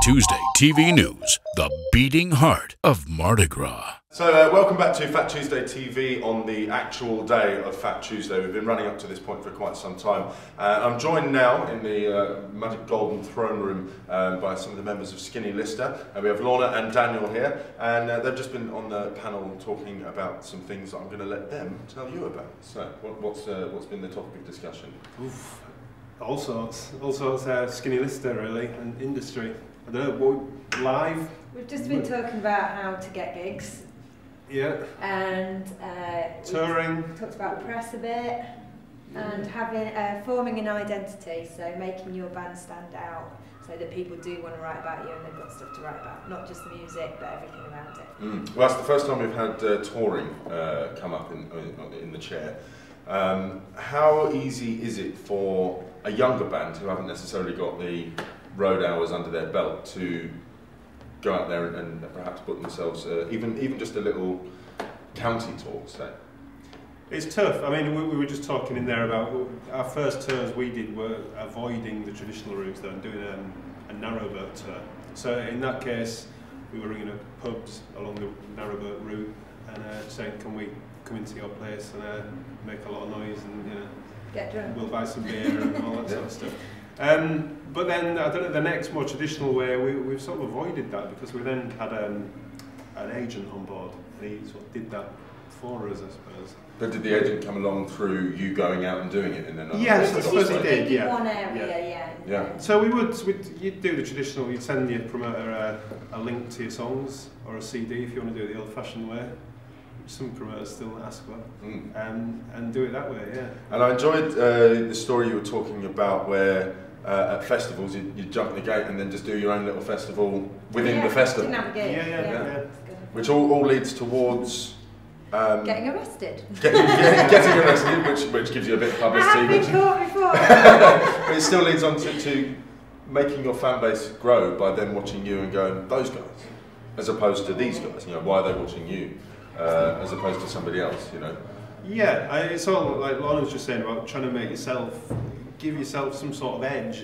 Tuesday TV News, the beating heart of Mardi Gras. So welcome back to Fat Tuesday TV on the actual day of Fat Tuesday. We've been running up to this point for quite some time. I'm joined now in the magic golden throne room by some of the members of Skinny Lister. We have Lorna and Daniel here, and they've just been on the panel talking about some things that I'm going to let them tell you about. So what's been the topic of discussion? Oof. All sorts, Skinny Lister really, and industry. I don't know, live? We've just been talking about how to get gigs. Yeah. And touring. Talked about press a bit, and having forming an identity, so making your band stand out, so that people do want to write about you and they've got stuff to write about, not just the music but everything around it. Well, that's the first time we've had touring come up in the chair. How easy is it for a younger band who haven't necessarily got the road hours under their belt to go out there and perhaps put themselves, even just a little county tour, say? It's tough. I mean, we were just talking in there about our first tours we did were avoiding the traditional routes though, and doing a narrowboat tour. So in that case, we were ringing up pubs along the narrowboat route and saying, can we come into your place and make a lot of noise and get drunk. We'll buy some beer and all that sort of stuff. But then, I don't know, the next more traditional way, we've sort of avoided that because we then had an agent on board and he sort of did that for us, I suppose. But did the agent come along through you going out and doing it in another? Yes, I suppose he did, yeah. One area, yeah. So you'd do the traditional, you'd send your promoter a link to your songs or a CD if you want to do it the old-fashioned way. Some promoters still ask for, and do it that way, yeah. And I enjoyed the story you were talking about where at festivals you jump the gate and then just do your own little festival within the festival. Yeah. Which all leads towards getting arrested. Getting arrested, which gives you a bit of publicity. I have been caught before. But it still leads on to making your fan base grow by them watching you and going, those guys, as opposed to these guys. Why are they watching you? As opposed to somebody else, Yeah, it's all like Lorna was just saying about trying to give yourself some sort of edge,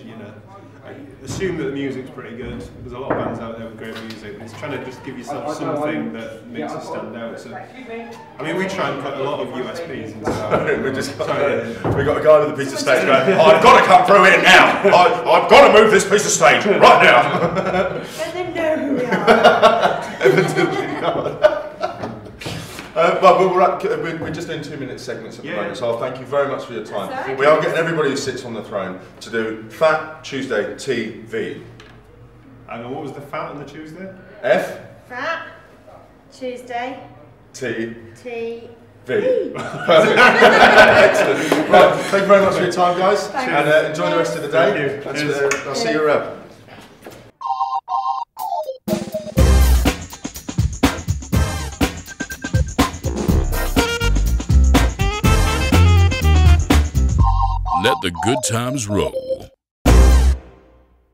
I assume that the music's pretty good. There's a lot of bands out there with great music. It's trying to just give yourself something that makes you stand out. So, I mean, we try and put a lot of USPs into that. We got a guy with a piece of stage going, I've got to come through it now. I've got to move this piece of stage right now. And then know who we are. Evidently not. But we're just doing 2-minute segments at the moment, so I'll thank you very much for your time. Right. We are getting everybody who sits on the throne to do Fat Tuesday TV. And what was the fat on the Tuesday? F. Fat Tuesday T. T. V. Perfect. Excellent. Right, thank you very much for your time, guys. Thanks. And enjoy the rest of the day. Thank you. I'll see you around. Let the good times roll.